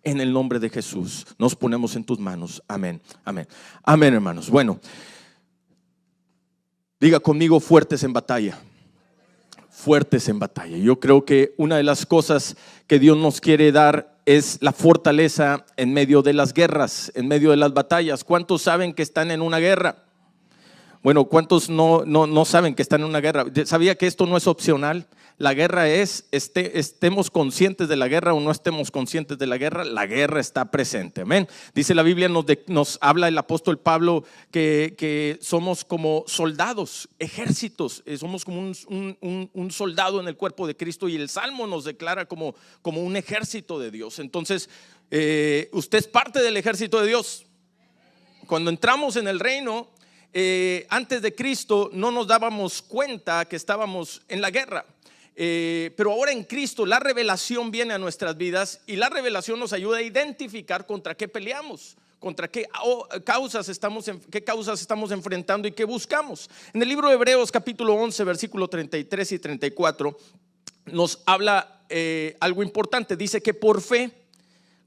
En el nombre de Jesús nos ponemos en tus manos. Amén, amén, amén, hermanos. Bueno, diga conmigo: fuertes en batalla. Fuertes en batalla. Yo creo que una de las cosas que Dios nos quiere dar es la fortaleza en medio de las guerras, en medio de las batallas. ¿Cuántos saben que están en una guerra? Bueno, ¿cuántos no saben que están en una guerra? ¿Sabía que esto no es opcional? La guerra es, estemos conscientes de la guerra o no estemos conscientes de la guerra está presente. Amén. Dice la Biblia, nos habla el apóstol Pablo que somos como soldados, ejércitos, somos como un soldado en el cuerpo de Cristo, y el Salmo nos declara como un ejército de Dios. Entonces, usted es parte del ejército de Dios. Cuando entramos en el reino, antes de Cristo no nos dábamos cuenta que estábamos en la guerra. Pero ahora en Cristo la revelación viene a nuestras vidas, y la revelación nos ayuda a identificar contra qué peleamos, contra qué causas estamos enfrentando y qué buscamos. En el libro de Hebreos capítulo 11 versículo 33 y 34 nos habla algo importante. Dice que por fe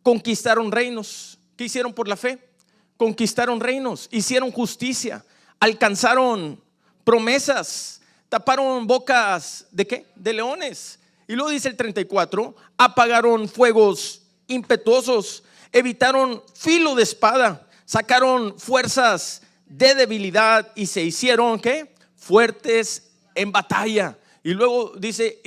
conquistaron reinos. ¿Qué hicieron por la fe? Conquistaron reinos, hicieron justicia, alcanzaron promesas, taparon bocas ¿de qué? De leones. Y luego dice el 34, apagaron fuegos impetuosos, evitaron filo de espada, sacaron fuerzas de debilidad y se hicieron ¿qué? Fuertes en batalla. Y luego dice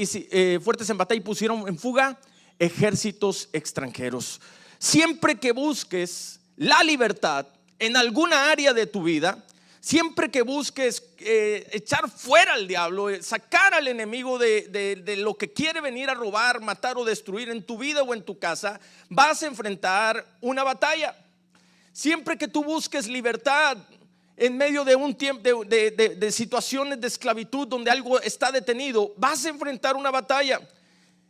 fuertes en batalla, y pusieron en fuga ejércitos extranjeros. Siempre que busques la libertad en alguna área de tu vida, siempre que busques echar fuera al diablo, sacar al enemigo de lo que quiere venir a robar, matar o destruir en tu vida o en tu casa, vas a enfrentar una batalla. Siempre que tú busques libertad en medio de un tiempo de situaciones de esclavitud donde algo está detenido, vas a enfrentar una batalla.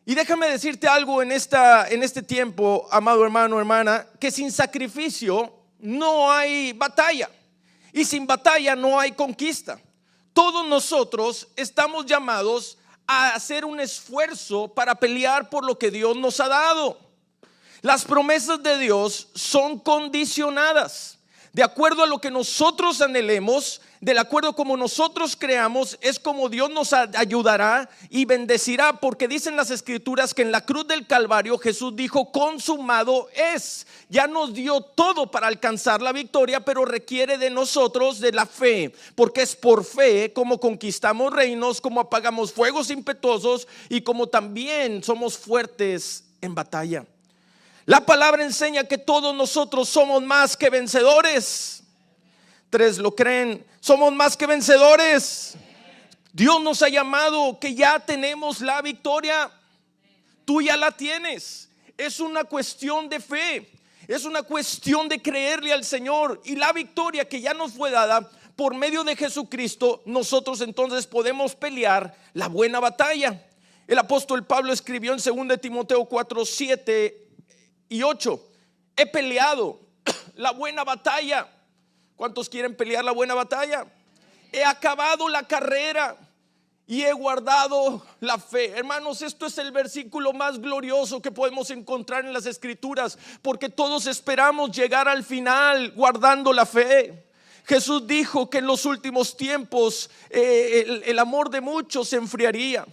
Y déjame decirte algo en este tiempo, amado hermano, hermana, que sin sacrificio no hay batalla, y sin batalla no hay conquista. Todos nosotros estamos llamados a hacer un esfuerzo para pelear por lo que Dios nos ha dado. Las promesas de Dios son condicionadas. De acuerdo a lo que nosotros anhelemos, de acuerdo como nosotros creamos, es como Dios nos ayudará y bendecirá. Porque dicen las escrituras que en la cruz del Calvario Jesús dijo: consumado es. Ya nos dio todo para alcanzar la victoria, pero requiere de nosotros de la fe, porque es por fe como conquistamos reinos, como apagamos fuegos impetuosos y como también somos fuertes en batalla. La palabra enseña que todos nosotros somos más que vencedores. 3 lo creen, somos más que vencedores. Dios nos ha llamado que ya tenemos la victoria. Tú ya la tienes. Es una cuestión de fe, es una cuestión de creerle al Señor, y la victoria que ya nos fue dada por medio de Jesucristo, nosotros entonces podemos pelear la buena batalla. El apóstol Pablo escribió en 2 Timoteo 4, 7 y 8: he peleado la buena batalla. ¿Cuántos quieren pelear la buena batalla? He acabado la carrera y he guardado la fe. Hermanos, esto es el versículo más glorioso que podemos encontrar en las escrituras, porque todos esperamos llegar al final guardando la fe. Jesús dijo que en los últimos tiempos el amor de muchos se enfriaría.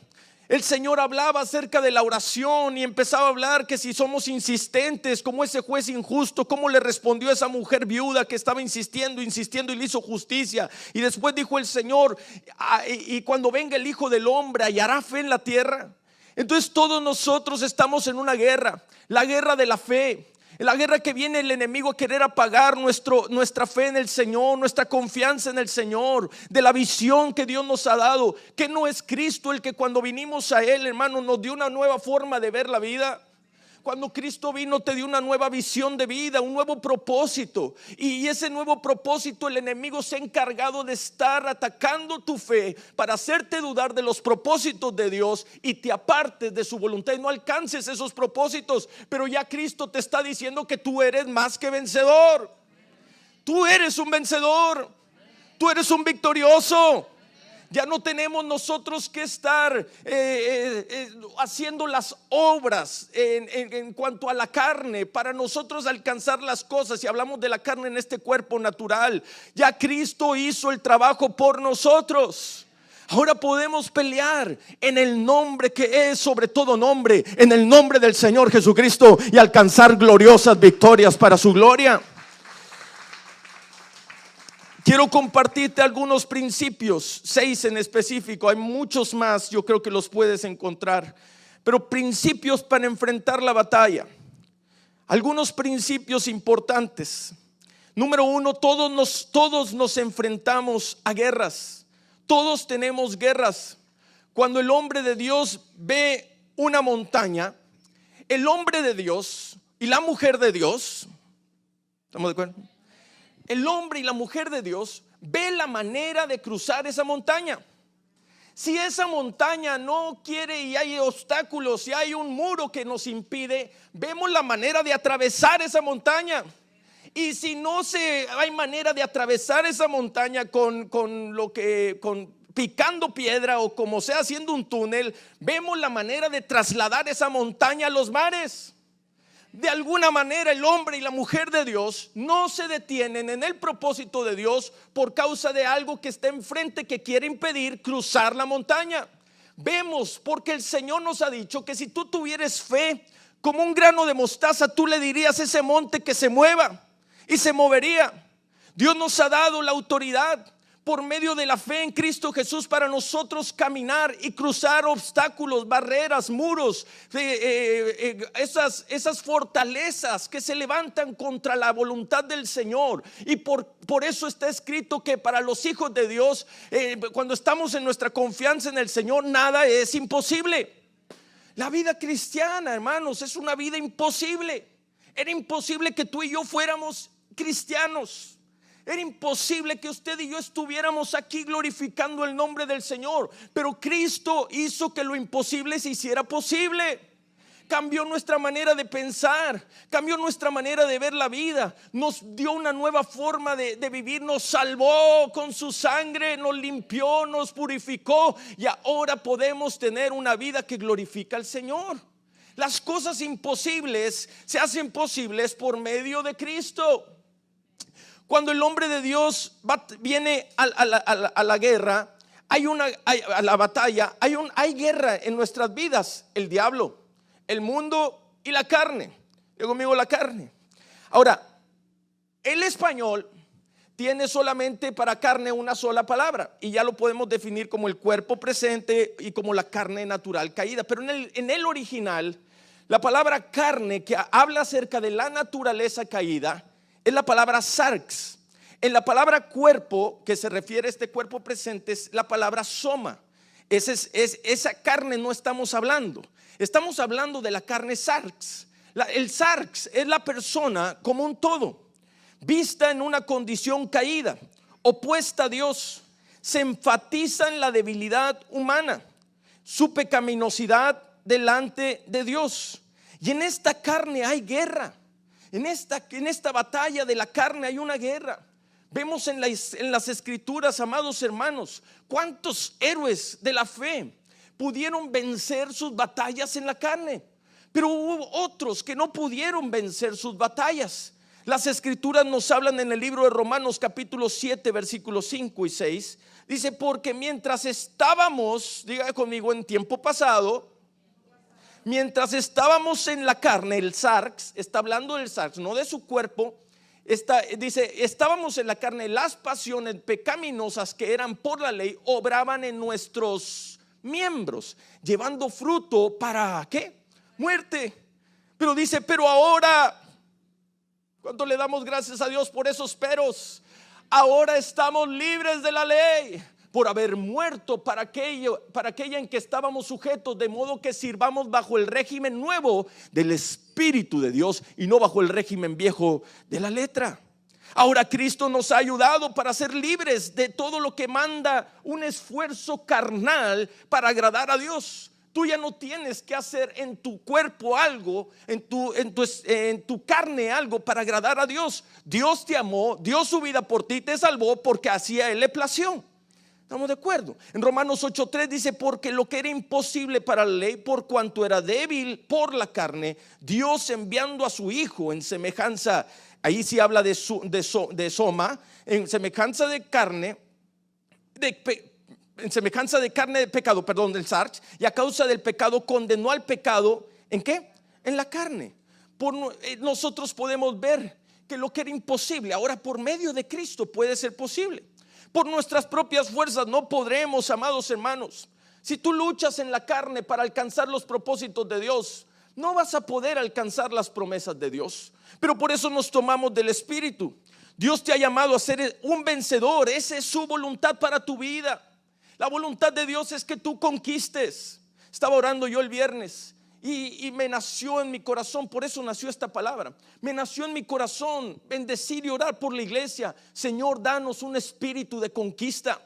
El Señor hablaba acerca de la oración y empezaba a hablar que si somos insistentes como ese juez injusto, cómo le respondió a esa mujer viuda que estaba insistiendo y le hizo justicia. Y después dijo el Señor: y cuando venga el Hijo del Hombre, ¿hallará fe en la tierra? Entonces todos nosotros estamos en una guerra, la guerra de la fe. La guerra que viene el enemigo a querer apagar nuestra fe en el Señor, nuestra confianza en el Señor, de la visión que Dios nos ha dado. Que no es Cristo el que cuando vinimos a Él, hermano, nos dio una nueva forma de ver la vida. Cuando Cristo vino, te dio una nueva visión de vida, un nuevo propósito. Y ese nuevo propósito, el enemigo se ha encargado de estar atacando tu fe para hacerte dudar de los propósitos de Dios y te apartes de su voluntad y no alcances esos propósitos. Pero ya Cristo te está diciendo que tú eres más que vencedor. Tú eres un vencedor. Tú eres un victorioso. Ya no tenemos nosotros que estar haciendo las obras en cuanto a la carne para nosotros alcanzar las cosas. Y hablamos de la carne en este cuerpo natural. Ya Cristo hizo el trabajo por nosotros. Ahora podemos pelear en el nombre que es sobre todo nombre, en el nombre del Señor Jesucristo, y alcanzar gloriosas victorias para su gloria. Quiero compartirte algunos principios, 6 en específico, hay muchos más, yo creo que los puedes encontrar, pero principios para enfrentar la batalla. Algunos principios importantes. Número 1, todos nos enfrentamos a guerras, todos tenemos guerras. Cuando el hombre de Dios ve una montaña, el hombre de Dios y la mujer de Dios, ¿estamos de acuerdo? El hombre y la mujer de Dios ve la manera de cruzar esa montaña. Si esa montaña no quiere y hay obstáculos, si hay un muro que nos impide, vemos la manera de atravesar esa montaña. Y si no hay manera de atravesar esa montaña con picando piedra o como sea haciendo un túnel, vemos la manera de trasladar esa montaña a los mares. De alguna manera el hombre y la mujer de Dios no se detienen en el propósito de Dios por causa de algo que está enfrente que quiere impedir cruzar la montaña. Vemos, porque el Señor nos ha dicho que si tú tuvieras fe como un grano de mostaza, tú le dirías a ese monte que se mueva y se movería. Dios nos ha dado la autoridad por medio de la fe en Cristo Jesús para nosotros caminar y cruzar obstáculos, barreras, muros, esas fortalezas que se levantan contra la voluntad del Señor. Y por eso está escrito que para los hijos de Dios, cuando estamos en nuestra confianza en el Señor, nada es imposible. La vida cristiana, hermanos, es una vida imposible. Era imposible que tú y yo fuéramos cristianos. Era imposible que usted y yo estuviéramos aquí glorificando el nombre del Señor, pero Cristo hizo que lo imposible se hiciera posible. Cambió nuestra manera de pensar, cambió nuestra manera de ver la vida, nos dio una nueva forma de vivir, nos salvó con su sangre, nos limpió, nos purificó y ahora podemos tener una vida que glorifica al Señor. Las cosas imposibles se hacen posibles por medio de Cristo. Cuando el hombre de Dios viene a la guerra, a la batalla, hay guerra en nuestras vidas. El diablo, el mundo y la carne. Digo conmigo, la carne. Ahora, el español tiene solamente para carne una sola palabra y ya lo podemos definir como el cuerpo presente y como la carne natural caída. Pero en el original, la palabra carne, que habla acerca de la naturaleza caída, es la palabra sarx. En la palabra cuerpo, que se refiere a este cuerpo presente, es la palabra soma. Esa carne no estamos hablando. Estamos hablando de la carne sarx. El sarx es la persona como un todo, vista en una condición caída, opuesta a Dios. Se enfatiza en la debilidad humana, su pecaminosidad delante de Dios. Y en esta carne hay guerra. En esta batalla de la carne hay una guerra. Vemos en las escrituras, amados hermanos, cuántos héroes de la fe pudieron vencer sus batallas en la carne, pero hubo otros que no pudieron vencer sus batallas. Las escrituras nos hablan en el libro de Romanos capítulo 7 versículos 5 y 6. Dice, porque mientras estábamos, diga conmigo, en tiempo pasado, mientras estábamos en la carne, el sarx, está hablando del sarx, no de su cuerpo. Dice, estábamos en la carne, las pasiones pecaminosas que eran por la ley obraban en nuestros miembros, llevando fruto para ¿qué? Muerte. Pero dice, pero ahora, ¿cuánto le damos gracias a Dios por esos peros? Ahora estamos libres de la ley, por haber muerto para aquella en que estábamos sujetos, de modo que sirvamos bajo el régimen nuevo del Espíritu de Dios y no bajo el régimen viejo de la letra. Ahora Cristo nos ha ayudado para ser libres de todo lo que manda un esfuerzo carnal para agradar a Dios. Tú ya no tienes que hacer en tu cuerpo algo, en tu carne algo para agradar a Dios. Dios te amó, dio su vida por ti, te salvó porque así a Él le plació. ¿Estamos de acuerdo? En Romanos 8:3 dice: porque lo que era imposible para la ley, por cuanto era débil por la carne, Dios enviando a su Hijo en semejanza, ahí sí habla de soma, en semejanza de carne, en semejanza de carne de pecado, perdón, del sarx, y a causa del pecado condenó al pecado, ¿en qué? En la carne. Nosotros podemos ver que lo que era imposible, ahora por medio de Cristo puede ser posible. Por nuestras propias fuerzas no podremos, amados hermanos. Si tú luchas en la carne para alcanzar los propósitos de Dios, no vas a poder alcanzar las promesas de Dios. Pero por eso nos tomamos del Espíritu. Dios te ha llamado a ser un vencedor. Esa es su voluntad para tu vida. La voluntad de Dios es que tú conquistes. Estaba orando yo el viernes y me nació en mi corazón, por eso nació esta palabra. Me nació en mi corazón bendecir y orar por la iglesia. Señor, danos un espíritu de conquista,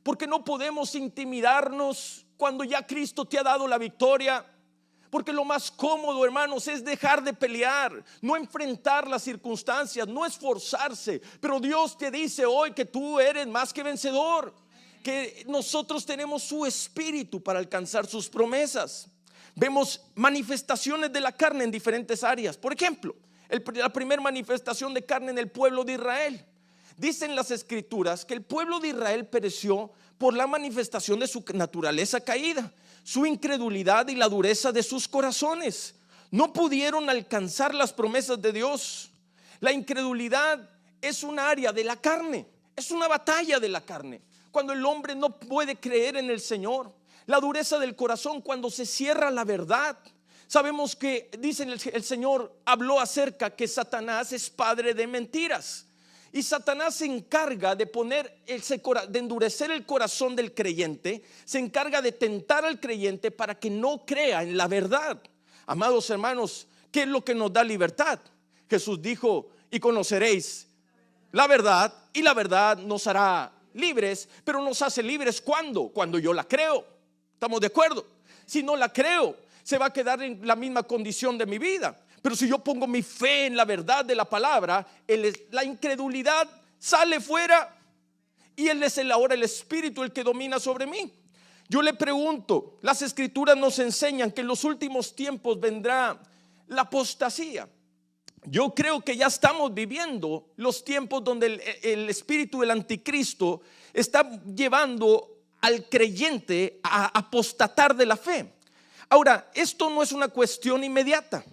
porque no podemos intimidarnos cuando ya Cristo te ha dado la victoria. Porque lo más cómodo, hermanos, es dejar de pelear, no enfrentar las circunstancias, no esforzarse. Pero Dios te dice hoy que tú eres más que vencedor, que nosotros tenemos su espíritu para alcanzar sus promesas. Vemos manifestaciones de la carne en diferentes áreas. Por ejemplo, la primera manifestación de carne en el pueblo de Israel. Dicen las escrituras que el pueblo de Israel pereció por la manifestación de su naturaleza caída, su incredulidad y la dureza de sus corazones. No pudieron alcanzar las promesas de Dios. La incredulidad es un área de la carne, es una batalla de la carne. Cuando el hombre no puede creer en el Señor. La dureza del corazón cuando se cierra la verdad. Sabemos que, dicen, el Señor habló acerca que Satanás es padre de mentiras. Y Satanás se encarga de de endurecer el corazón del creyente. Se encarga de tentar al creyente para que no crea en la verdad. Amados hermanos, ¿qué es lo que nos da libertad? Jesús dijo: y conoceréis la verdad, y la verdad nos hará libres. Pero nos hace libres ¿cuándo? Cuando yo la creo. ¿Estamos de acuerdo? Si no la creo, se va a quedar en la misma condición de mi vida. Pero si yo pongo mi fe en la verdad de la palabra, la incredulidad sale fuera y Él es ahora el Espíritu el que domina sobre mí. Yo le pregunto, las escrituras nos enseñan que en los últimos tiempos vendrá la apostasía. Yo creo que ya estamos viviendo los tiempos donde el espíritu del anticristo está llevando al creyente a apostatar de la fe. Ahora, esto no es una cuestión inmediata.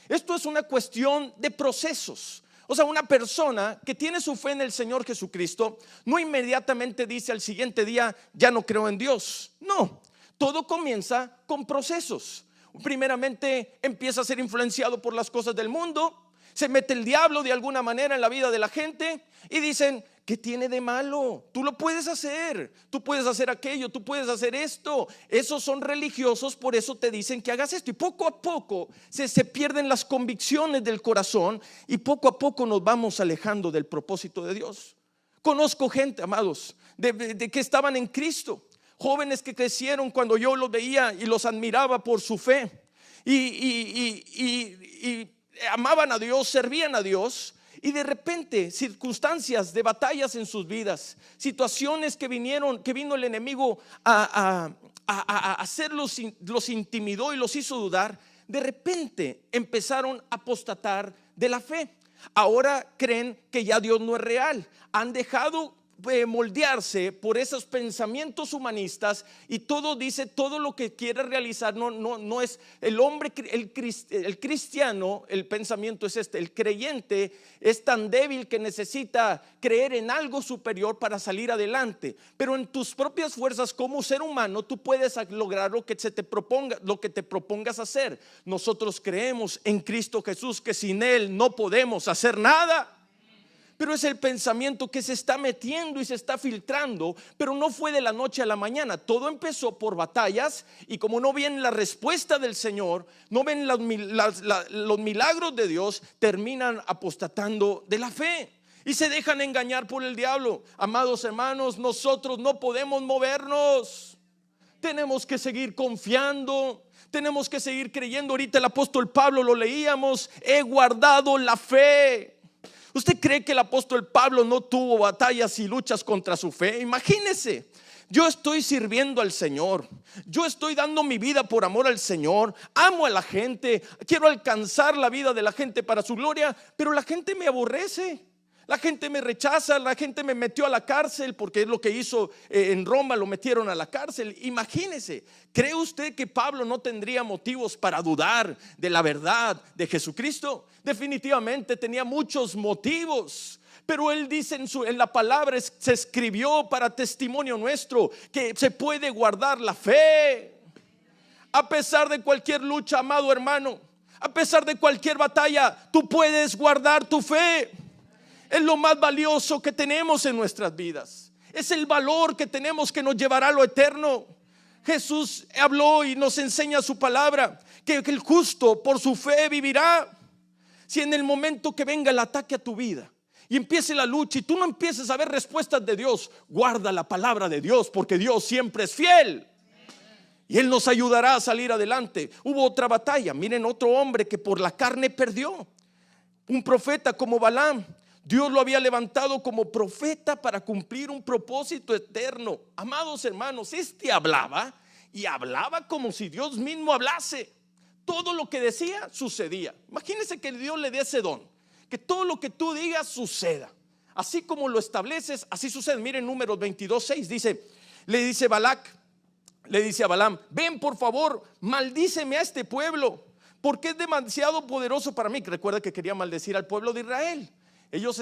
Esto es una cuestión de procesos. O sea, una persona que tiene su fe en el Señor Jesucristo no inmediatamente dice al siguiente día: ya no creo en Dios. No, todo comienza con procesos. Primeramente empieza a ser influenciado por las cosas del mundo. Se mete el diablo de alguna manera en la vida de la gente y dicen: ¿qué tiene de malo? Tú lo puedes hacer, tú puedes hacer aquello, tú puedes hacer esto. Esos son religiosos, por eso te dicen que hagas esto. Y poco a poco se pierden las convicciones del corazón y poco a poco nos vamos alejando del propósito de Dios. Conozco gente, amados, de que estaban en Cristo, jóvenes que crecieron cuando yo los veía y los admiraba por su fe y amaban a Dios, servían a Dios. Y de repente circunstancias de batallas en sus vidas, situaciones que vino el enemigo a hacerlos, los intimidó y los hizo dudar. De repente empezaron a apostatar de la fe. Ahora creen que ya Dios no es real. Han dejado moldearse por esos pensamientos humanistas y todo lo que quiere realizar no es el hombre, el cristiano. El pensamiento es este: el creyente es tan débil que necesita creer en algo superior para salir adelante, pero en tus propias fuerzas como ser humano tú puedes lograr lo que te propongas hacer. Nosotros creemos en Cristo Jesús, que sin Él no podemos hacer nada. Pero es el pensamiento que se está metiendo y se está filtrando. Pero no fue de la noche a la mañana. Todo empezó por batallas. Y como no ven la respuesta del Señor, no ven los milagros de Dios, terminan apostatando de la fe y se dejan engañar por el diablo. Amados hermanos, nosotros no podemos movernos. Tenemos que seguir confiando. Tenemos que seguir creyendo. Ahorita el apóstol Pablo lo leíamos: he guardado la fe. ¿Usted cree que el apóstol Pablo no tuvo batallas y luchas contra su fe? Imagínese, Yo estoy sirviendo al Señor, yo estoy dando mi vida por amor al Señor, amo a la gente, quiero alcanzar la vida de la gente para su gloria, pero la gente me aborrece, la gente me rechaza, la gente me metió a la cárcel, porque es lo que hizo en Roma, lo metieron a la cárcel. Imagínese, ¿cree usted que Pablo no tendría motivos para dudar de la verdad de Jesucristo? Definitivamente tenía muchos motivos. Pero él dice en la palabra, se escribió para testimonio nuestro, que se puede guardar la fe a pesar de cualquier lucha, amado hermano. A pesar de cualquier batalla, tú puedes guardar tu fe. Es lo más valioso que tenemos en nuestras vidas. Es el valor que tenemos, que nos llevará a lo eterno. Jesús habló y nos enseña su palabra, que el justo por su fe vivirá. Si en el momento que venga el ataque a tu vida y empiece la lucha y tú no empieces a ver respuestas de Dios, guarda la palabra de Dios, porque Dios siempre es fiel y Él nos ayudará a salir adelante. Hubo otra batalla, miren, otro hombre que por la carne perdió, un profeta como Balaam. Dios lo había levantado como profeta para cumplir un propósito eterno. Amados hermanos, hablaba y hablaba como si Dios mismo hablase. Todo lo que decía sucedía. Imagínense que Dios le dé ese don, que todo lo que tú digas suceda. Así como lo estableces, así sucede. Miren Números 22:6, le dice a Balaam: ven por favor, maldíceme a este pueblo, porque es demasiado poderoso para mí. Recuerda que quería maldecir al pueblo de Israel. Ellos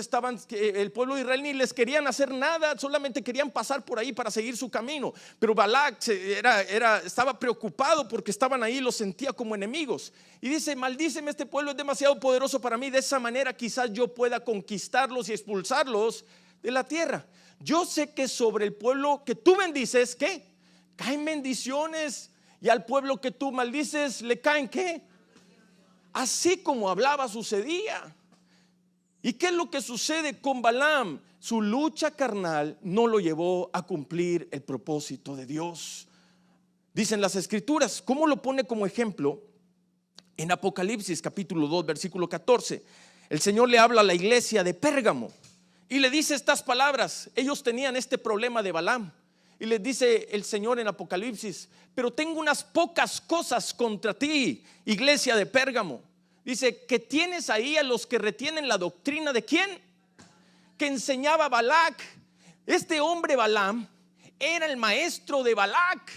el pueblo de Israel ni les querían hacer nada, solamente querían pasar por ahí para seguir su camino. Pero Balac estaba preocupado porque estaban ahí, los sentía como enemigos. Y dice: maldíceme, este pueblo es demasiado poderoso para mí. De esa manera quizás yo pueda conquistarlos y expulsarlos de la tierra. Yo sé que sobre el pueblo que tú bendices, ¿qué? Caen bendiciones. Y al pueblo que tú maldices, ¿le caen qué? Así como hablaba, sucedía. ¿Y qué es lo que sucede con Balaam? Su lucha carnal no lo llevó a cumplir el propósito de Dios. Dicen las escrituras, ¿cómo lo pone como ejemplo? En Apocalipsis capítulo 2 versículo 14, el Señor le habla a la iglesia de Pérgamo y le dice estas palabras. Ellos tenían este problema de Balaam y les dice el Señor en Apocalipsis: pero tengo unas pocas cosas contra ti, iglesia de Pérgamo. Dice que tienes ahí a los que retienen la doctrina de ¿quién? Que enseñaba Balac. Este hombre Balaam era el maestro de Balac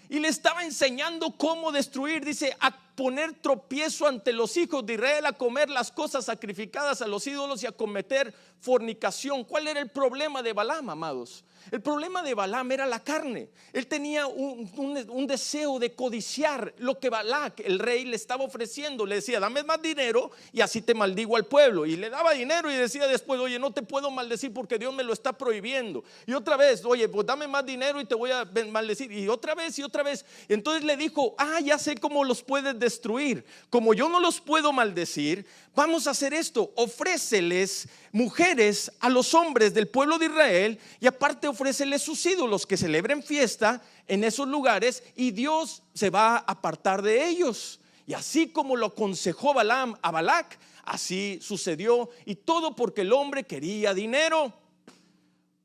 y le estaba enseñando cómo destruir, dice, a poner tropiezo ante los hijos de Israel, a comer las cosas sacrificadas a los ídolos y a cometer fornicación. ¿Cuál era el problema de Balaam, amados? El problema de Balaam era la carne. Él tenía un deseo de codiciar lo que Balac, el rey, le estaba ofreciendo. Le decía: dame más dinero y así te maldigo al pueblo. Y le daba dinero y decía después: oye, no te puedo maldecir porque Dios me lo está prohibiendo. Y otra vez: oye, pues dame más dinero y te voy a maldecir. Y otra vez y otra vez. Entonces le dijo: ya sé cómo los puedes destruir. Como yo no los puedo maldecir, vamos a hacer esto: ofréceles mujeres a los hombres del pueblo de Israel y aparte ofréceles sus ídolos, que celebren fiesta en esos lugares y Dios se va a apartar de ellos. Y así como lo aconsejó Balaam a Balac, así sucedió, y todo porque el hombre quería dinero.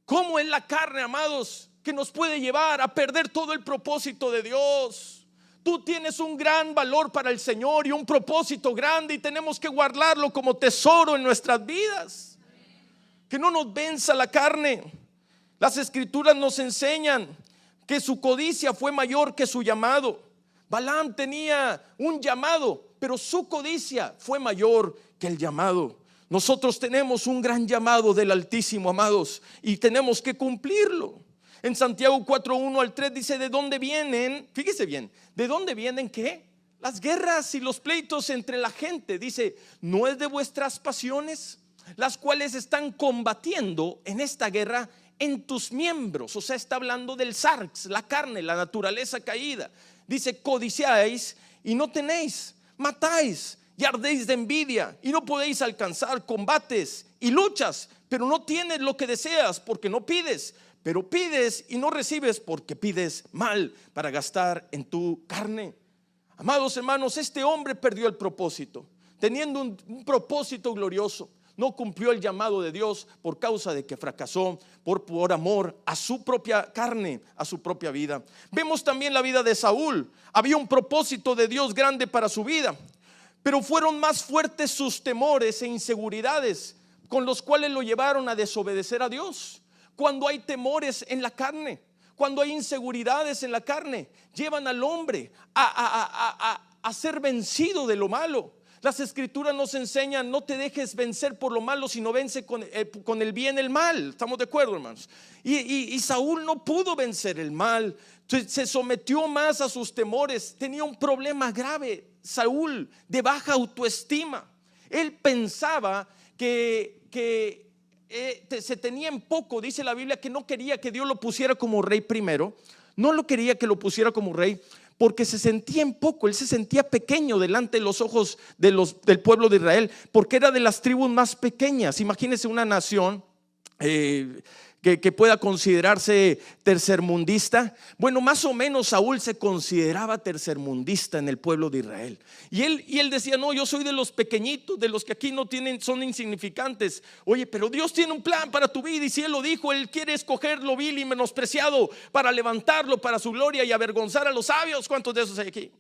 ¿Cómo es la carne, amados, que nos puede llevar a perder todo el propósito de Dios? Tú tienes un gran valor para el Señor y un propósito grande, y tenemos que guardarlo como tesoro en nuestras vidas. Que no nos venza la carne. Las escrituras nos enseñan que su codicia fue mayor que su llamado. Balaam tenía un llamado, pero su codicia fue mayor que el llamado. Nosotros tenemos un gran llamado del Altísimo, amados, y tenemos que cumplirlo. En Santiago 4:1-3 dice: ¿de dónde vienen? Fíjese bien, ¿de dónde vienen qué? Las guerras y los pleitos entre la gente. Dice: ¿no es de vuestras pasiones las cuales están combatiendo en esta guerra en tus miembros? O sea, está hablando del sarx, la carne, la naturaleza caída. Dice: codiciáis y no tenéis, matáis y ardéis de envidia y no podéis alcanzar, combates y luchas, pero no tienes lo que deseas porque no pides, pero pides y no recibes porque pides mal para gastar en tu carne. Amados hermanos, este hombre perdió el propósito, teniendo un propósito glorioso. no cumplió el llamado de Dios por causa de que fracasó por amor a su propia carne, a su propia vida. Vemos también la vida de Saúl. Había un propósito de Dios grande para su vida, pero fueron más fuertes sus temores e inseguridades con los cuales lo llevaron a desobedecer a Dios. Cuando hay temores en la carne, cuando hay inseguridades en la carne, llevan al hombre a ser vencido de lo malo. Las escrituras nos enseñan: no te dejes vencer por lo malo, sino vence con el bien el mal. ¿Estamos de acuerdo, hermanos? Y Saúl no pudo vencer el mal, se sometió más a sus temores. Tenía un problema grave, Saúl, de baja autoestima. Él pensaba que se tenía en poco. Dice la Biblia que no quería que Dios lo pusiera como rey primero. No lo quería que lo pusiera como rey porque se sentía en poco. Él se sentía pequeño delante de los ojos del pueblo de Israel, porque era de las tribus más pequeñas. Imagínense una nación que pueda considerarse tercermundista. Bueno, más o menos Saúl se consideraba tercermundista en el pueblo de Israel. Y él decía: no, yo soy de los pequeñitos, de los que aquí no tienen, son insignificantes. Oye, pero Dios tiene un plan para tu vida, y si Él lo dijo, Él quiere escoger lo vil y menospreciado para levantarlo para su gloria y avergonzar a los sabios. ¿Cuántos de esos hay aquí?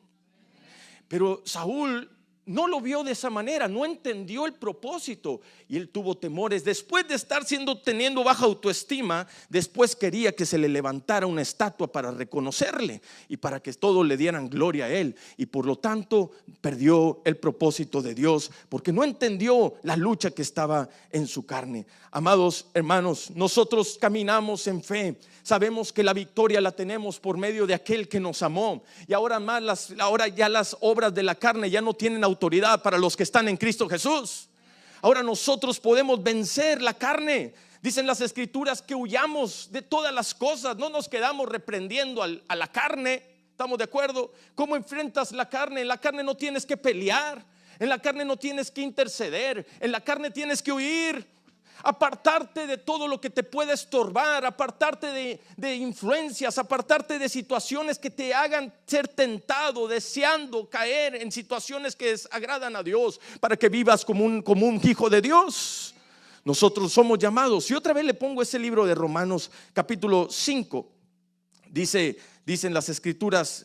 Pero Saúl no lo vio de esa manera, no entendió el propósito, y él tuvo temores. Después de estar teniendo baja autoestima, después quería que se le levantara una estatua para reconocerle y para que todos le dieran gloria a él, y por lo tanto perdió el propósito de Dios porque no entendió la lucha que estaba en su carne. Amados hermanos, nosotros caminamos en fe. Sabemos que la victoria la tenemos por medio de aquel que nos amó, y ahora ya las obras de la carne ya no tienen autoridad para los que están en Cristo Jesús. Ahora nosotros podemos vencer la carne. Dicen las escrituras que huyamos de todas las cosas, no nos quedamos reprendiendo a la carne. ¿Estamos de acuerdo? ¿Cómo enfrentas la carne? En la carne no tienes que pelear, en la carne no tienes que interceder, en la carne tienes que huir. Apartarte de todo lo que te pueda estorbar, apartarte de influencias, apartarte de situaciones que te hagan ser tentado, deseando caer en situaciones que desagradan a Dios, para que vivas como un hijo de Dios. Nosotros somos llamados. Y otra vez le pongo ese libro de Romanos capítulo 5. Dicen las escrituras,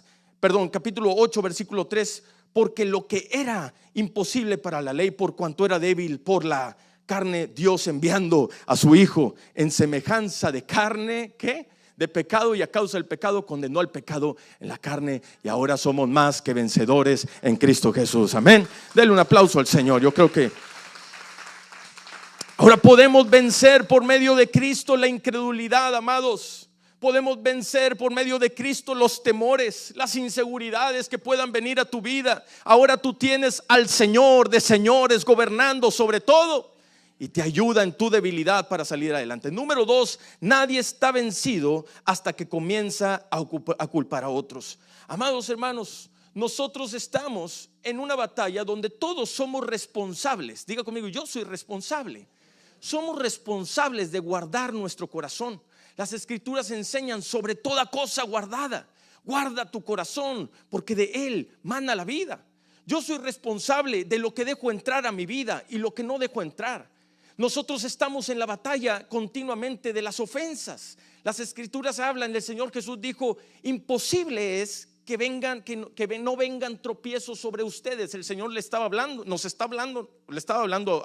capítulo 8 versículo 3: porque lo que era imposible para la ley, por cuanto era débil por la carne, Dios enviando a su Hijo en semejanza de carne, ¿qué? De pecado, y a causa del pecado condenó al pecado en la carne, y ahora somos más que vencedores en Cristo Jesús. Amén. Denle un aplauso al Señor. Yo creo que ahora podemos vencer por medio de Cristo la incredulidad, amados. Podemos vencer por medio de Cristo los temores, las inseguridades que puedan venir a tu vida. Ahora tú tienes al Señor de señores gobernando sobre todo, y te ayuda en tu debilidad para salir adelante. Número 2, nadie está vencido hasta que comienza a culpar a otros. Amados hermanos, nosotros estamos en una batalla donde todos somos responsables. Diga conmigo: yo soy responsable. Somos responsables de guardar nuestro corazón. Las escrituras enseñan: sobre toda cosa guardada, guarda tu corazón, porque de él mana la vida. Yo soy responsable de lo que dejo entrar a mi vida y lo que no dejo entrar. Nosotros estamos en la batalla continuamente de las ofensas. Las escrituras hablan, el Señor Jesús dijo: imposible es que no vengan tropiezos sobre ustedes. El Señor le estaba hablando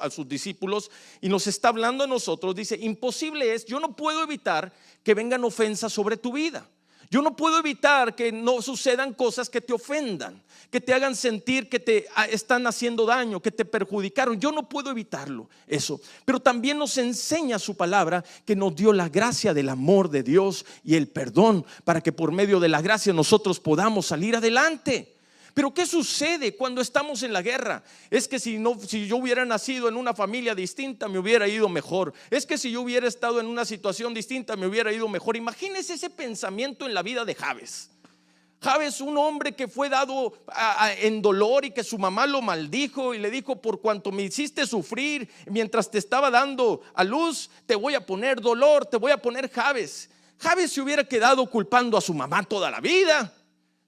a sus discípulos, y nos está hablando a nosotros. Dice: imposible es, yo no puedo evitar que vengan ofensas sobre tu vida. Yo no puedo evitar que no sucedan cosas que te ofendan, que te hagan sentir que te están haciendo daño, que te perjudicaron. Yo no puedo evitarlo, eso. Pero también nos enseña su palabra que nos dio la gracia del amor de Dios y el perdón, para que por medio de la gracia nosotros podamos salir adelante. Pero ¿qué sucede cuando estamos en la guerra? Es que si yo hubiera nacido en una familia distinta, me hubiera ido mejor. Es que si yo hubiera estado en una situación distinta, me hubiera ido mejor. Imagínese ese pensamiento en la vida de Jabes. Jabes, un hombre que fue dado en dolor, y que su mamá lo maldijo y le dijo: por cuanto me hiciste sufrir mientras te estaba dando a luz, te voy a poner dolor, te voy a poner Jabes. Jabes se hubiera quedado culpando a su mamá toda la vida.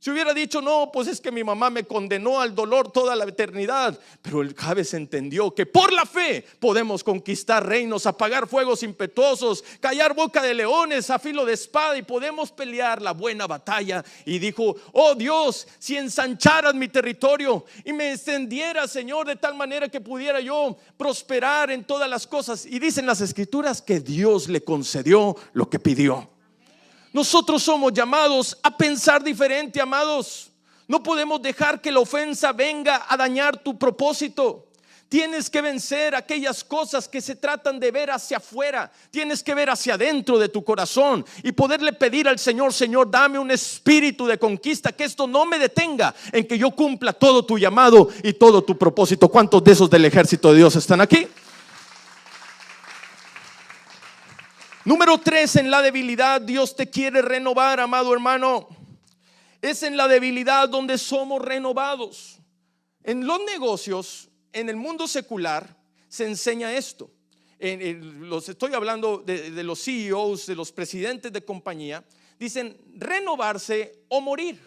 Si hubiera dicho, no, pues es que mi mamá me condenó al dolor toda la eternidad. Pero el Jabes entendió que por la fe podemos conquistar reinos, apagar fuegos impetuosos, callar boca de leones a filo de espada, y podemos pelear la buena batalla. Y dijo, oh Dios, si ensancharas mi territorio y me extendieras, Señor, de tal manera que pudiera yo prosperar en todas las cosas. Y dicen las escrituras que Dios le concedió lo que pidió. Nosotros somos llamados a pensar diferente, amados. No podemos dejar que la ofensa venga a dañar tu propósito. Tienes que vencer aquellas cosas que se tratan de ver hacia afuera. Tienes que ver hacia adentro de tu corazón y poderle pedir al Señor, Señor, dame un espíritu de conquista, que esto no me detenga en que yo cumpla todo tu llamado y todo tu propósito. ¿Cuántos de esos del ejército de Dios están aquí? Número 3, en la debilidad Dios te quiere renovar, amado hermano. Es en la debilidad donde somos renovados. En los negocios, en el mundo secular, se enseña esto. Estoy hablando de los CEOs, de los presidentes de compañía. Dicen renovarse o morir.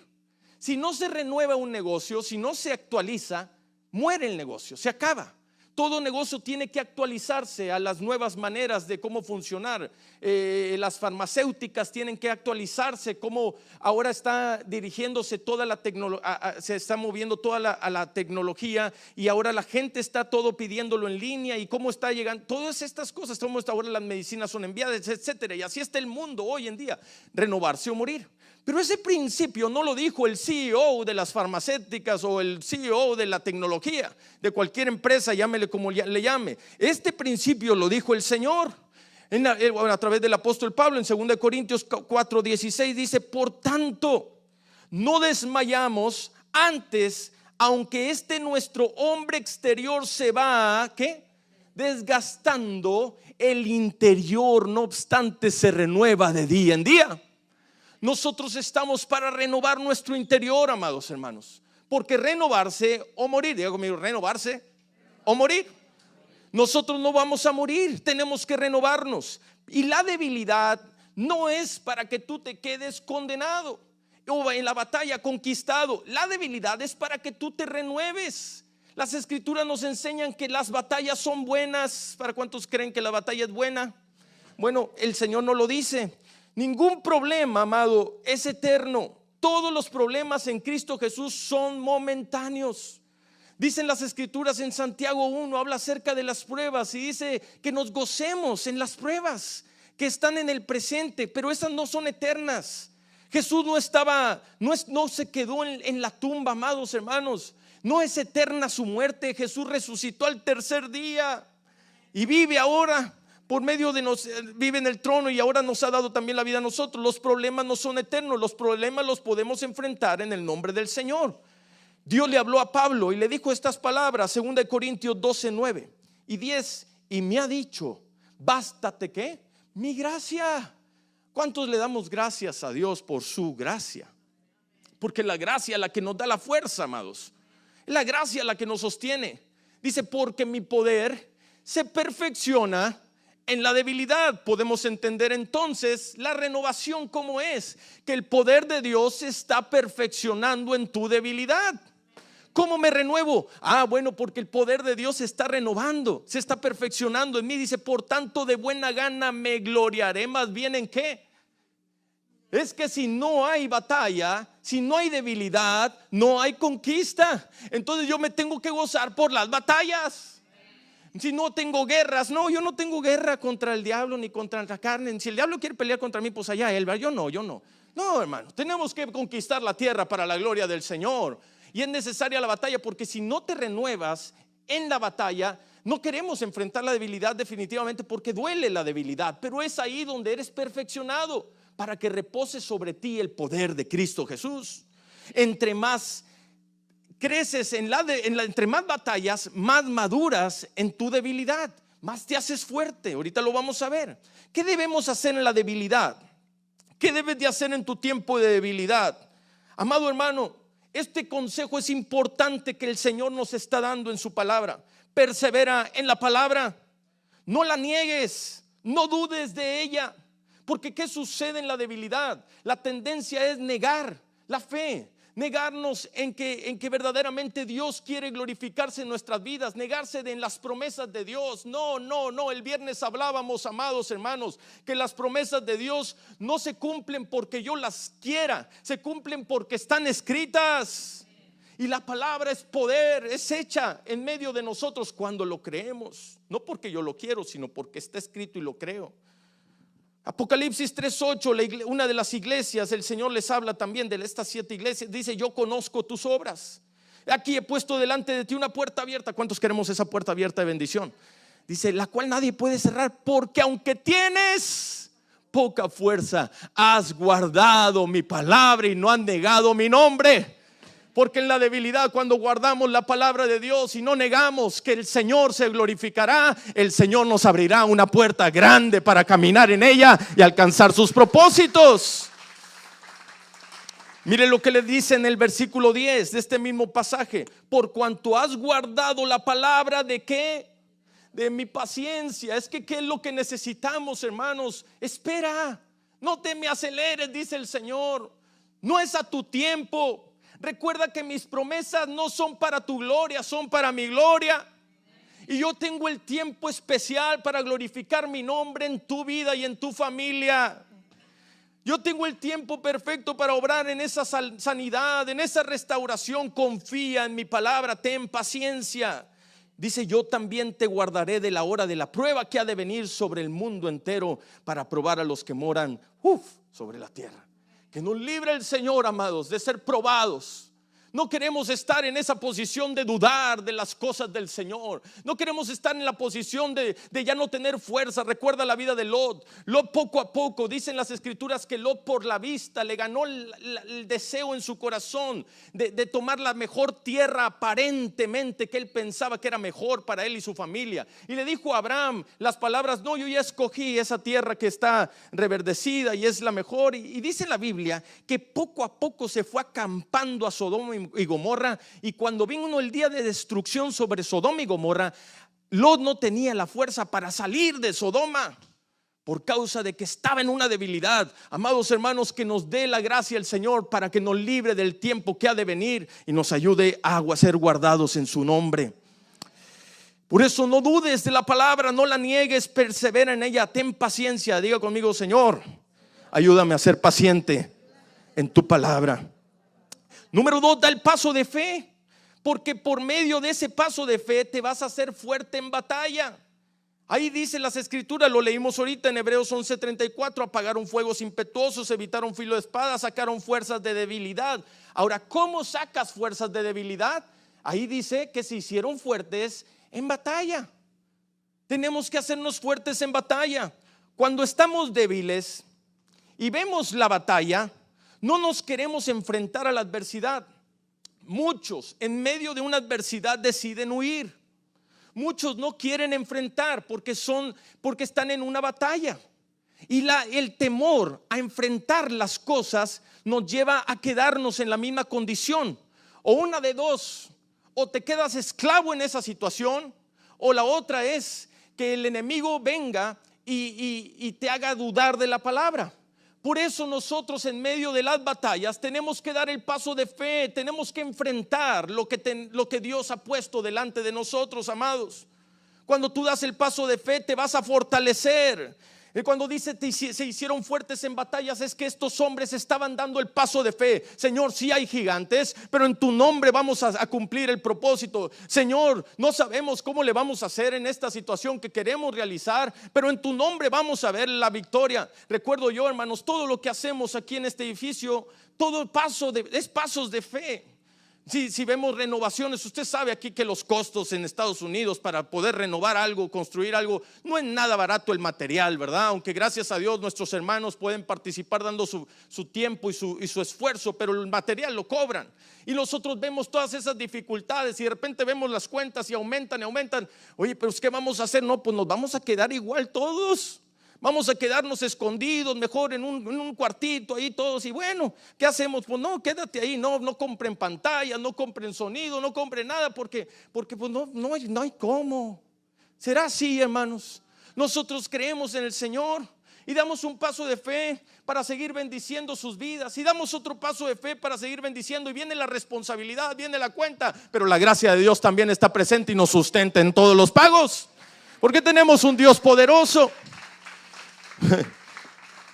Si no se renueva un negocio, si no se actualiza, muere el negocio, se acaba. Todo negocio tiene que actualizarse a las nuevas maneras de cómo funcionar. Las farmacéuticas tienen que actualizarse, cómo ahora está dirigiéndose toda la tecnología, se está moviendo toda a la tecnología, y ahora la gente está todo pidiéndolo en línea, y cómo está llegando, todas estas cosas, cómo ahora las medicinas son enviadas, etcétera. Y así está el mundo hoy en día, renovarse o morir. Pero ese principio no lo dijo el CEO de las farmacéuticas o el CEO de la tecnología, de cualquier empresa, llámele como le llame. Este principio lo dijo el Señor a través del apóstol Pablo en 2 Corintios 4:16. Dice, por tanto, no desmayamos antes, aunque nuestro hombre exterior se va, ¿qué? Desgastando, el interior no obstante se renueva de día en día. Nosotros estamos para renovar nuestro interior, amados hermanos, porque renovarse o morir, diga conmigo, renovarse o morir. Nosotros no vamos a morir, tenemos que renovarnos. Y la debilidad no es para que tú te quedes condenado o en la batalla conquistado. La debilidad es para que tú te renueves. Las escrituras nos enseñan que las batallas son buenas. ¿Para cuántos creen que la batalla es buena? Bueno, el Señor no lo dice. Ningún problema, amado, es eterno. Todos los problemas en Cristo Jesús son momentáneos. Dicen las escrituras en Santiago 1, habla acerca de las pruebas y dice que nos gocemos en las pruebas que están en el presente, pero esas no son eternas. Jesús no se quedó en la tumba, amados hermanos. No es eterna su muerte. Jesús resucitó al tercer día y vive ahora. Por medio de vive en el trono, y ahora nos ha dado también la vida a nosotros. Los problemas no son eternos, los problemas los podemos enfrentar en el nombre del Señor. Dios le habló a Pablo y le dijo estas palabras, 2 Corintios 12:9 y 10, y me ha dicho, bástate ¿qué? Mi gracia. ¿Cuántos le damos gracias a Dios por su gracia? Porque la gracia es la que nos da la fuerza, amados. Es la gracia la que nos sostiene. Dice, porque mi poder se perfecciona en la debilidad. Podemos entender entonces la renovación como es, que el poder de Dios se está perfeccionando en tu debilidad. ¿Cómo me renuevo? Bueno, porque el poder de Dios se está renovando, se está perfeccionando en mí. Dice, por tanto de buena gana me gloriaré más bien en ¿qué? Es que si no hay batalla, si no hay debilidad, no hay conquista. Entonces yo me tengo que gozar por las batallas. Si no tengo guerras, no, yo no tengo guerra contra el diablo ni contra la carne. Si el diablo quiere pelear contra mí, pues allá él, yo no. No, hermano, tenemos que conquistar la tierra para la gloria del Señor. Y es necesaria la batalla, porque si no te renuevas en la batalla, no queremos enfrentar la debilidad definitivamente, porque duele la debilidad. Pero es ahí donde eres perfeccionado, para que repose sobre ti el poder de Cristo Jesús. Entre más creces entre más batallas, más maduras en tu debilidad, más te haces fuerte. Ahorita lo vamos a ver. ¿Qué debemos hacer en la debilidad? ¿Qué debes de hacer en tu tiempo de debilidad? Amado hermano, este consejo es importante que el Señor nos está dando en su palabra. Persevera en la palabra, no la niegues, no dudes de ella. Porque ¿qué sucede en la debilidad? La tendencia es negar la fe, negarnos en que verdaderamente Dios quiere glorificarse en nuestras vidas, negarse en las promesas de Dios. No, el viernes hablábamos, amados hermanos, que las promesas de Dios no se cumplen porque yo las quiera, se cumplen porque están escritas. Y la palabra es poder, es hecha en medio de nosotros cuando lo creemos, no porque yo lo quiero, sino porque está escrito y lo creo. Apocalipsis 3:8, una de las iglesias, el Señor les habla también de estas 7 iglesias. Dice: yo conozco tus obras. Aquí he puesto delante de ti una puerta abierta. ¿Cuántos queremos esa puerta abierta de bendición? Dice: la cual nadie puede cerrar, porque aunque tienes poca fuerza, has guardado mi palabra y no has negado mi nombre. Porque en la debilidad, cuando guardamos la palabra de Dios y no negamos que el Señor se glorificará, el Señor nos abrirá una puerta grande para caminar en ella y alcanzar sus propósitos. Mire lo que le dice en el versículo 10 de este mismo pasaje: por cuanto has guardado la palabra de ¿qué? De mi paciencia. Es que ¿qué es lo que necesitamos, hermanos? Espera, no te me aceleres, dice el Señor. No es a tu tiempo. Recuerda que mis promesas no son para tu gloria, son para mi gloria. Y yo tengo el tiempo especial para glorificar mi nombre en tu vida y en tu familia. Yo tengo el tiempo perfecto para obrar en esa sanidad, en esa restauración. Confía en mi palabra, ten paciencia. Dice: yo también te guardaré de la hora de la prueba que ha de venir sobre el mundo entero, para probar a los que moran sobre la tierra. Que nos libre el Señor, amados, de ser probados. No queremos estar en esa posición de dudar de las cosas del Señor. No queremos estar en la posición de ya no tener fuerza. Recuerda la vida de Lot. Lot poco a poco, dicen las escrituras, que Lot por la vista le ganó el deseo en su corazón de tomar la mejor tierra aparentemente que él pensaba que era mejor para él y su familia. Y le dijo a Abraham las palabras: no, yo ya escogí esa tierra que está reverdecida y es la mejor. Y dice la Biblia que poco a poco se fue acampando a Sodoma y Gomorra. Y cuando vino el día de destrucción sobre Sodoma y Gomorra, Lot no tenía la fuerza para salir de Sodoma, por causa de que estaba en una debilidad. Amados hermanos, que nos dé la gracia el Señor para que nos libre del tiempo que ha de venir y nos ayude a ser guardados en su nombre. Por eso no dudes de la palabra, no la niegues, persevera en ella, ten paciencia. Diga conmigo: Señor, ayúdame a ser paciente en tu palabra. Número 2, da el paso de fe, porque por medio de ese paso de fe te vas a hacer fuerte en batalla. Ahí dice las escrituras, lo leímos ahorita en Hebreos 11:34: apagaron fuegos impetuosos, evitaron filo de espada, sacaron fuerzas de debilidad. Ahora, ¿cómo sacas fuerzas de debilidad? Ahí dice que se hicieron fuertes en batalla. Tenemos que hacernos fuertes en batalla. Cuando estamos débiles y vemos la batalla, no nos queremos enfrentar a la adversidad. Muchos en medio de una adversidad deciden huir. Muchos no quieren enfrentar porque están en una batalla. Y el temor a enfrentar las cosas nos lleva a quedarnos en la misma condición. O una de dos: o te quedas esclavo en esa situación, o la otra es que el enemigo venga y te haga dudar de la palabra. Por eso nosotros en medio de las batallas tenemos que dar el paso de fe, tenemos que enfrentar lo que Dios ha puesto delante de nosotros, amados. Cuando tú das el paso de fe, te vas a fortalecer. Cuando dice se hicieron fuertes en batallas, es que estos hombres estaban dando el paso de fe. Señor, sí hay gigantes, pero en tu nombre vamos a cumplir el propósito. Señor, no sabemos cómo le vamos a hacer en esta situación que queremos realizar, pero en tu nombre vamos a ver la victoria. Recuerdo yo, hermanos, todo lo que hacemos aquí en este edificio, todo es pasos de fe. Si vemos renovaciones, usted sabe aquí que los costos en Estados Unidos para poder renovar algo, construir algo, no es nada barato el material, ¿verdad? Aunque gracias a Dios nuestros hermanos pueden participar dando su tiempo y su esfuerzo, pero el material lo cobran. Y nosotros vemos todas esas dificultades y de repente vemos las cuentas y aumentan. Oye, pero ¿qué vamos a hacer? No, pues nos vamos a quedar igual todos. Vamos a quedarnos escondidos mejor en un cuartito ahí todos. Y bueno, ¿qué hacemos? Pues no, quédate ahí, no compren pantalla, no compren sonido, no compren nada, porque pues no hay cómo. Será así, hermanos. Nosotros creemos en el Señor y damos un paso de fe para seguir bendiciendo sus vidas, y damos otro paso de fe para seguir bendiciendo, y viene la responsabilidad, viene la cuenta, pero la gracia de Dios también está presente y nos sustenta en todos los pagos, porque tenemos un Dios poderoso.